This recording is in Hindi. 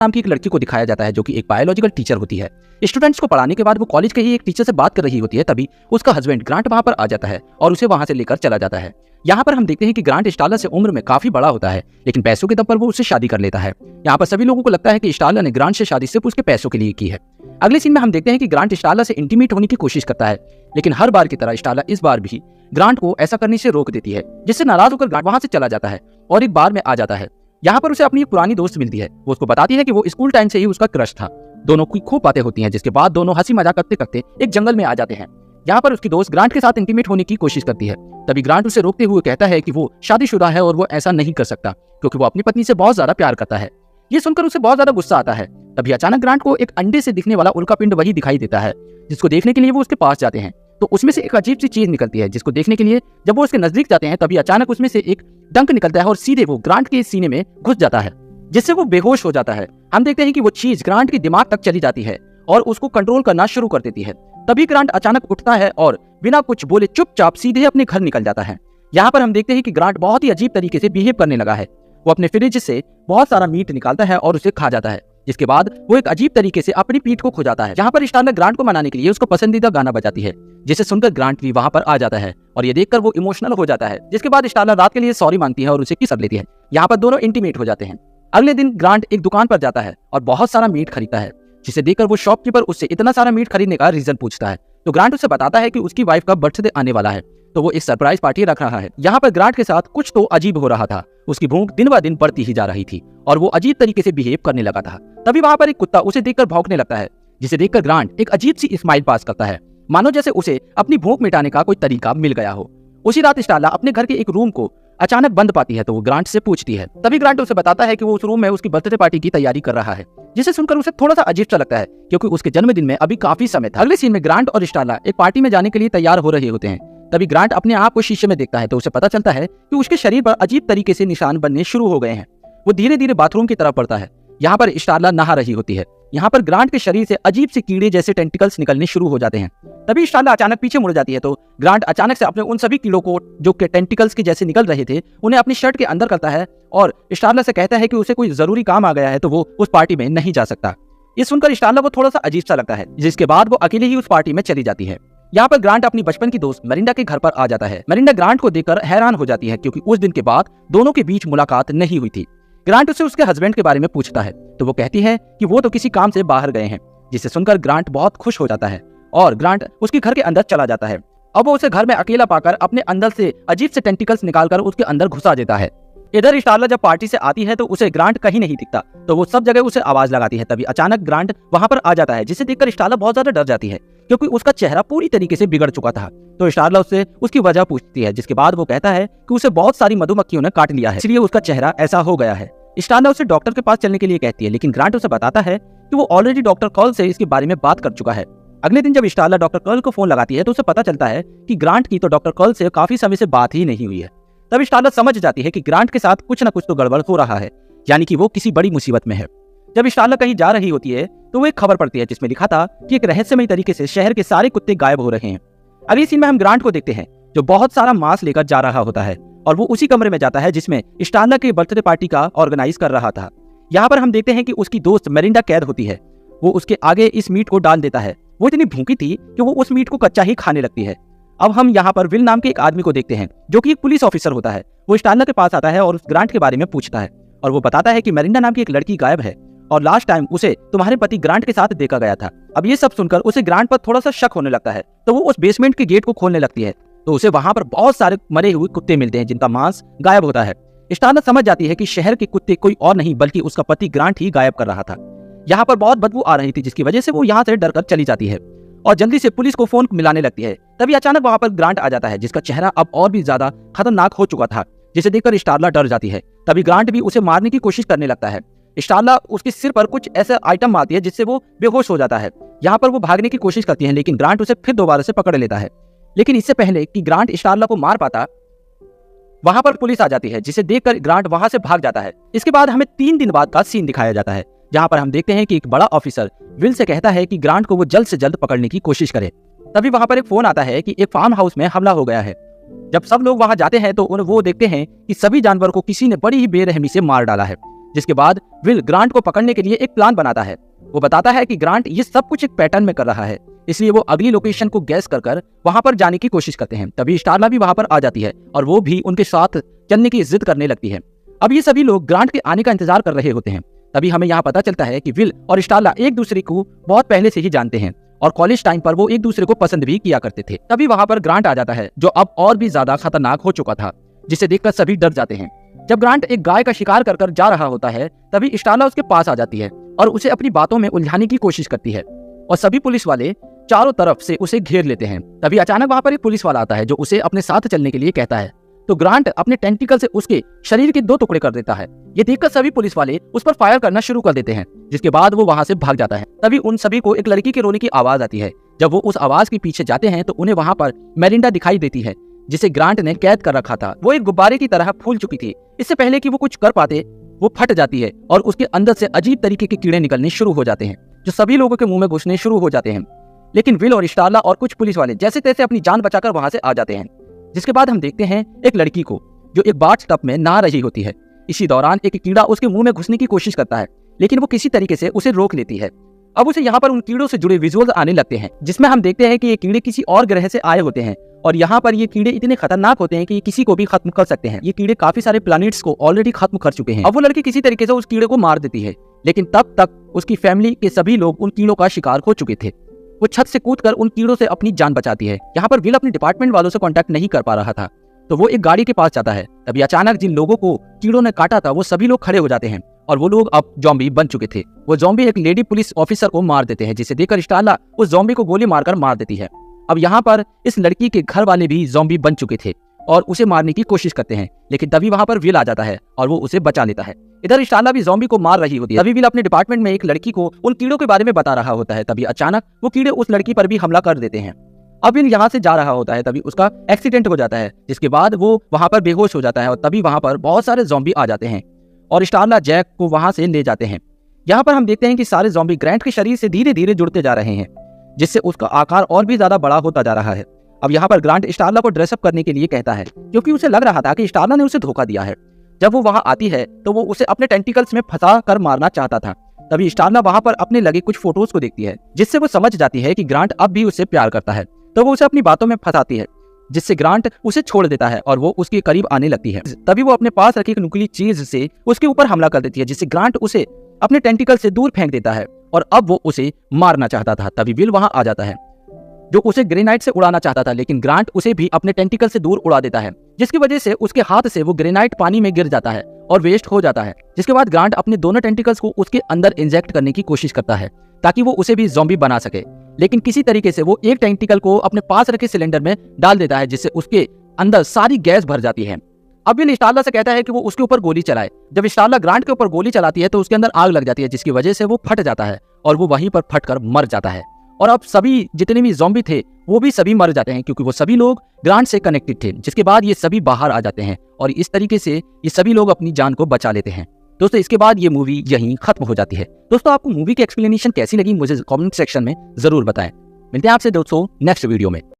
नाम की एक लड़की को दिखाया जाता है जो कि एक बायोलॉजिकल टीचर होती है। स्टूडेंट्स को पढ़ाने के बाद वो कॉलेज के ही एक टीचर से बात कर रही होती है, तभी उसका हस्बैंड ग्रांट वहां पर आ जाता है और उसे वहां से लेकर चला जाता है। यहाँ पर हम देखते हैं कि ग्रांट स्टारला से उम्र में काफी बड़ा होता है, लेकिन पैसों के दम पर वो उससे शादी कर लेता है। यहाँ पर सभी लोगों को लगता है कि स्टारला ने ग्रांट से शादी सिर्फ उसके पैसों के लिए की है। अगले सीन में हम देखते हैं कि ग्रांट स्टारला से इंटीमेट होने की कोशिश करता है, लेकिन हर बार की तरह स्टारला इस बार भी ग्रांट को ऐसा करने से रोक देती है, जिससे नाराज होकर ग्रांट वहां से चला जाता है और एक बार में आ जाता है। यहाँ पर उसे अपनी एक पुरानी दोस्त मिलती है। वो उसको बताती है कि वो स्कूल टाइम से ही उसका क्रश था। दोनों की खूब बातें होती हैं, जिसके बाद दोनों हंसी मजाक करते करते एक जंगल में आ जाते हैं। यहाँ पर उसकी दोस्त ग्रांट के साथ इंटीमेट होने की कोशिश करती है, तभी ग्रांट उसे रोकते हुए कहता है कि वो शादीशुदा है और वो ऐसा नहीं कर सकता क्योंकि वो अपनी पत्नी से बहुत ज्यादा प्यार करता है। ये सुनकर उसे बहुत ज्यादा गुस्सा आता है। तभी अचानक ग्रांट को एक अंडे से दिखने वाला उल्का पिंड वही दिखाई देता है, जिसको देखने के लिए वो उसके पास जाते हैं। तो उसमें से एक अजीब सी चीज निकलती है, जिसको देखने के लिए जब वो उसके नजदीक जाते हैं तभी अचानक उसमें से एक डंक निकलता है और सीधे वो ग्रांट के सीने में घुस जाता है, जिससे वो बेहोश हो जाता है। हम देखते हैं कि वो चीज ग्रांट के दिमाग तक चली जाती है और उसको कंट्रोल करना शुरू कर देती है। तभी ग्रांट अचानक उठता है और बिना कुछ बोले चुपचाप सीधे अपने घर निकल जाता है। यहाँ पर हम देखते हैं कि ग्रांट बहुत ही अजीब तरीके से बिहेव करने लगा है। वो अपने फ्रिज से बहुत सारा मीट निकालता है और उसे खा जाता है, जिसके बाद वो एक अजीब तरीके से अपनी पीठ को खुजाता है। जहाँ पर स्टारला ग्रांट को मनाने के लिए उसका पसंदीदा गाना बजाती है, जिसे सुनकर ग्रांट भी वहां पर आ जाता है और ये देखकर वो इमोशनल हो जाता है। जिसके बाद स्टारला रात के लिए सॉरी मांगती है और उसे किस कर लेती है। यहाँ पर दोनों इंटीमेट हो जाते हैं। अगले दिन ग्रांट एक दुकान पर जाता है और बहुत सारा मीट खरीदता है, जिसे देखकर वो शॉपकीपर उससे इतना सारा मीट खरीदने का रीजन पूछता है। तो ग्रांट उसे बताता है कि उसकी वाइफ का बर्थडे आने वाला है, तो वो एक सरप्राइज पार्टी रख रहा है। यहाँ पर ग्रांट के साथ कुछ तो अजीब हो रहा था। उसकी भूख दिन ब दिन बढ़ती ही जा रही थी और वो अजीब तरीके से बिहेव करने लगा था। तभी वहां पर एक कुत्ता उसे देखकर भौंकने लगता है, जिसे देखकर ग्रांट एक अजीब सी स्माइल पास करता है, मानो जैसे उसे अपनी भूख मिटाने का कोई तरीका मिल गया हो। उसी रात स्टारला अपने घर के एक रूम को अचानक बंद पाती है, तो वो ग्रांट से पूछती है। तभी ग्रांट उसे बताता है कि वो उस रूम में उसकी बर्थडे पार्टी की तैयारी कर रहा है, जिसे सुनकर उसे थोड़ा सा अजीब सा लगता है क्योंकि उसके जन्मदिन में अभी काफी समय था। अगले सीन में ग्रांट और स्टारला एक पार्टी में जाने के लिए तैयार हो रहे होते हैं। तभी ग्रांट अपने आप को शीशे में देखता है, तो उसे पता चलता है कि उसके शरीर पर अजीब तरीके से निशान बनने शुरू हो गए हैं। वो धीरे धीरे बाथरूम की तरफ बढ़ता है। यहाँ पर स्टारला नहा रही होती है। यहाँ पर ग्रांट के शरीर से अजीब से कीड़े जैसे टेंटिकल्स निकलने शुरू हो जाते हैं। तभी स्टारला अचानक पीछे मुड़ जाती है, तो ग्रांट अचानक से अपने उन सभी कीड़ों को जो के टेंटिकल्स के जैसे निकल रहे थे उन्हें अपनी शर्ट के अंदर करता है और स्टारला से कहता है कि उसे कोई जरूरी काम आ गया है, तो वो उस पार्टी में नहीं जा सकता। ये सुनकर स्टारला को थोड़ा सा अजीब सा लगता है, जिसके बाद वो अकेले ही उस पार्टी में चली जाती है। यहाँ पर ग्रांट अपनी बचपन की दोस्त मरिंडा के घर पर आ जाता है। मरिंडा ग्रांट को देखकर हैरान हो जाती है क्योंकि उस दिन के बाद दोनों के बीच मुलाकात नहीं हुई थी। ग्रांट उसे उसके हस्बैंड के बारे में पूछता है, तो वो कहती है कि वो तो किसी काम से बाहर गए हैं, जिसे सुनकर ग्रांट बहुत खुश हो जाता है और ग्रांट उसके घर के अंदर चला जाता है। अब वो उसे घर में अकेला पाकर अपने अंदर से अजीब से टेंटिकल्स निकालकर उसके अंदर घुसा देता है। इधर स्टारला जब पार्टी से आती है तो उसे ग्रांट कहीं नहीं दिखता, तो वो सब जगह उसे आवाज लगाती है। तभी अचानक ग्रांट वहां पर आ जाता है, जिसे देखकर स्टारला बहुत ज्यादा डर जाती है क्योंकि उसका चेहरा पूरी तरीके से बिगड़ चुका था। तो स्टारला उससे उसकी वजह पूछती है, जिसके बाद वो कहता है कि उसे बहुत सारी मधुमक्खियों ने काट लिया है, इसलिए उसका चेहरा ऐसा हो गया है। स्टारला उसे डॉक्टर के पास चलने के लिए कहती है, लेकिन ग्रांट उसे बताता है कि वो ऑलरेडी डॉक्टर कर्ल से इसके बारे में बात कर चुका है। अगले दिन जब स्टारला डॉक्टर कर्ल को फोन लगाती है तो उसे पता चलता है कि ग्रांट की तो डॉक्टर कर्ल से काफी समय से बात ही नहीं हुई है। तब स्टारला समझ जाती है कि ग्रांट के साथ कुछ न कुछ तो गड़बड़ हो रहा है, यानी कि वो किसी बड़ी मुसीबत में है। जब स्टारला कहीं जा रही होती है तो वो एक खबर पढ़ती है, जिसमें लिखा था कि एक रहस्यमय तरीके से शहर के सारे कुत्ते गायब हो रहे हैं। अगले सीन में हम ग्रांट को देखते हैं, जो बहुत सारा मांस लेकर जा रहा होता है और वो उसी कमरे में जाता है जिसमें स्टारला के बर्थडे पार्टी का ऑर्गेनाइज कर रहा था। यहाँ पर हम देखते हैं कि उसकी दोस्त मरिंडा कैद होती है। वो उसके आगे इस मीट को डाल देता है। वो इतनी भूखी थी कि वो उस मीट को कच्चा ही खाने लगती है। अब हम यहाँ पर विल नाम के एक आदमी को देखते हैं, जो कि एक पुलिस ऑफिसर होता है। वो स्टारला के पास आता है और उस ग्रांट के बारे में पूछता है और वो बताता है कि मरिंडा नाम की एक लड़की गायब है और लास्ट टाइम उसे तुम्हारे पति ग्रांट के साथ देखा गया था। अब ये सब सुनकर उसे ग्रांट पर थोड़ा सा शक होने लगता है, तो वो उस बेसमेंट के गेट को खोलने लगती है, तो उसे वहां पर बहुत सारे मरे हुए कुत्ते मिलते हैं जिनका मांस गायब होता है। स्टारला समझ जाती है कि शहर के कुत्ते कोई और नहीं बल्कि उसका पति ग्रांट ही गायब कर रहा था। यहाँ पर बहुत बदबू आ रही थी, जिसकी वजह से वो यहाँ से डरकर चली जाती है और जल्दी से पुलिस को फोन मिलाने लगती है। तभी अचानक वहां पर ग्रांट आ जाता है, जिसका चेहरा अब और भी ज्यादा खतरनाक हो चुका था, जिसे देखकर स्टारला डर जाती है। तभी ग्रांट भी उसे मारने की कोशिश करने लगता है। स्टारला उसके सिर पर कुछ ऐसा आइटम मारती है जिससे वो बेहोश हो जाता है। यहाँ पर वो भागने की कोशिश करती है, लेकिन ग्रांट उसे फिर दोबारा से पकड़ लेता है। लेकिन इससे पहले कि ग्रांट स्टारला को मार पाता, वहां पर पुलिस आ जाती है, जिसे देखकर ग्रांट वहां से भाग जाता है। इसके बाद हमें 3 दिन बाद का सीन दिखाया जाता है, जहां पर हम देखते हैं कि एक बड़ा ऑफिसर विल से कहता है कि ग्रांट को वो जल्द से जल्द पकड़ने की कोशिश करे। तभी वहां पर एक फोन आता है कि एक फार्म हाउस में हमला हो गया है। जब सब लोग वहां जाते हैं तो वो देखते हैं कि सभी जानवर को किसी ने बड़ी ही बेरहमी से मार डाला है। जिसके बाद विल ग्रांट को पकड़ने के लिए एक प्लान बनाता है। वो बताता है कि ग्रांट ये सब कुछ एक पैटर्न में कर रहा है, इसलिए वो अगली लोकेशन को गैस कर वहां पर जाने की कोशिश करते हैं। तभी स्टारला भी वहां पर आ जाती है और वो भी उनके साथ चलने की जिद करने लगती है। अब ये सभी लोग ग्रांट के आने का इंतजार कर रहे होते हैं। तभी हमें यहाँ पता चलता है कि विल और स्टारला एक दूसरे को बहुत पहले से ही जानते हैं और कॉलेज टाइम पर वो एक दूसरे को पसंद भी किया करते थे। तभी वहां पर ग्रांट आ जाता है, जो अब और भी ज्यादा खतरनाक हो चुका था, जिसे देखकर सभी डर जाते हैं। जब ग्रांट एक गाय का शिकार कर जा रहा होता है, तभी स्टारला उसके पास आ जाती है और उसे अपनी बातों में उलझाने की कोशिश करती है और सभी पुलिस वाले चारों तरफ से उसे घेर लेते हैं। तभी अचानक वहां पर एक पुलिस वाला आता है जो उसे अपने साथ चलने के लिए कहता है। तो ग्रांट अपने टेंटिकल से उसके शरीर के 2 टुकड़े कर देता है। ये देखकर सभी पुलिस वाले उस पर फायर करना शुरू कर देते हैं, जिसके बाद वो वहां से भाग जाता है। तभी उन सभी को एक लड़की के रोने की आवाज आती है। जब वो उस आवाज के पीछे जाते हैं तो उन्हें वहां पर मेलिंडा दिखाई देती है, जिसे ग्रांट ने कैद कर रखा था। वो एक गुब्बारे की तरह फूल चुकी थी। इससे पहले कि वो कुछ कर पाते, वो फट जाती है और उसके अंदर से अजीब तरीके के कीड़े निकलने शुरू हो जाते हैं, जो सभी लोगों के मुंह में घुसने शुरू हो जाते हैं। लेकिन विल और स्टारला और कुछ पुलिस वाले जैसे तैसे अपनी जान बचाकर वहां से आ जाते हैं। जिसके बाद हम देखते हैं एक लड़की को जो एक बाथ टब में नहा रही होती है। इसी दौरान एक कीड़ा उसके मुंह में घुसने की कोशिश करता है, लेकिन वो किसी तरीके से उसे रोक लेती है। अब उसे यहाँ पर उन कीड़ों से जुड़े विजुअल्स आने लगते हैं, जिसमें हम देखते हैं कि ये कीड़े किसी और ग्रह से आए होते हैं और यहाँ पर ये कीड़े इतने खतरनाक होते हैं कि किसी को भी खत्म कर सकते हैं। ये कीड़े काफी सारे प्लैनेट्स को ऑलरेडी खत्म कर चुके हैं। अब वो लड़की किसी तरीके से उस कीड़े को मार देती है, लेकिन तब तक उसकी फैमिली के सभी लोग उन कीड़ों का शिकार हो चुके थे। वो छत से कूदकर उन कीड़ों से अपनी जान बचाती है। यहाँ पर विल अपने डिपार्टमेंट वालों से कांटेक्ट नहीं कर पा रहा था, तो वो एक गाड़ी के पास जाता है। तभी अचानक जिन लोगों को कीड़ों ने काटा था वो सभी लोग खड़े हो जाते हैं और वो लोग अब ज़ॉम्बी बन चुके थे। वो ज़ॉम्बी एक लेडी पुलिस ऑफिसर को मार देते हैं, जिसे देखकर स्टारला उस ज़ॉम्बी को गोली मारकर मार देती है। अब यहाँ पर इस लड़की के घर वाले भी ज़ॉम्बी बन चुके थे और उसे मारने की कोशिश करते हैं, लेकिन तभी वहां पर विल आ जाता है और वो उसे बचा लेता है। इधर स्टारला भी ज़ॉम्बी को मार रही होती है। तभी विल अपने डिपार्टमेंट में एक लड़की को उन कीड़ों के बारे में बता रहा होता है। तभी अचानक वो कीड़े उस लड़की पर भी हमला कर देते हैं। अब विल यहाँ से जा रहा होता है, तभी उसका एक्सीडेंट हो जाता है, जिसके बाद वो वहां पर बेहोश हो जाता है और तभी वहां पर बहुत सारे ज़ॉम्बी आ जाते हैं और स्टारला जैक को वहां से ले जाते हैं। यहाँ पर हम देखते हैं कि सारे ज़ॉम्बी ग्रांट के शरीर से धीरे धीरे जुड़ते जा रहे हैं, जिससे उसका आकार और भी ज्यादा बड़ा होता जा रहा है। अब यहाँ पर ग्रांट स्टारला को ड्रेसअप करने के लिए कहता है, क्योंकि उसे लग रहा था कि स्टारला ने उसे धोखा दिया है। जब वो वहां आती है तो वो उसे अपने टेंटिकल्स में फंसा कर मारना चाहता था। तभी स्टारला वहां पर अपने लगे कुछ फोटोज को देखती है, जिससे वो समझ जाती है कि ग्रांट अब भी उससे प्यार करता है। तो वो उसे अपनी बातों में फंसाती है, जिससे ग्रांट उसे छोड़ देता है और वो उसके करीब आने लगती है। तभी वो अपने पास रखी एक नुकीली चीज से उसके ऊपर हमला कर देती है, जिससे ग्रांट उसे अपने टेंटिकल से दूर फेंक देता है और अब वो उसे मारना चाहता था। तभी विल वहां आ जाता है, जो उसे ग्रेनाइट से उड़ाना चाहता था, लेकिन ग्रांट उसे भी अपने टेंटिकल से दूर उड़ा देता है, जिसकी वजह से उसके हाथ से वो ग्रेनाइट पानी में गिर जाता है और वेस्ट हो जाता है। जिसके बाद ग्रांट अपने दोनों टेंटिकल्स को उसके अंदर इंजेक्ट करने की कोशिश करता है ताकि वो उसे भी ज़ॉम्बी बना सके, लेकिन किसी तरीके से वो एक टेंटिकल को अपने पास रखे सिलेंडर में डाल देता है, जिससे उसके अंदर सारी गैस भर जाती है। अब विल स्टारला से कहता है कि वो उसके ऊपर गोली चलाए। जब स्टारला ग्रांट के ऊपर गोली चलाती है तो उसके अंदर आग लग जाती है, जिसकी वजह से वो फट जाता है और वो वहीं पर फटकर मर जाता है। और अब सभी जितने भी ज़ॉम्बी थे वो भी सभी मर जाते हैं, क्योंकि वो सभी लोग ग्रांट से कनेक्टेड थे। जिसके बाद ये सभी बाहर आ जाते हैं और इस तरीके से ये सभी लोग अपनी जान को बचा लेते हैं। दोस्तों, इसके बाद ये मूवी यहीं खत्म हो जाती है। दोस्तों, आपको मूवी की एक्सप्लेनेशन कैसी लगी मुझे कमेंट सेक्शन में जरूर बताएं। मिलते हैं आपसे दोस्तों नेक्स्ट वीडियो में।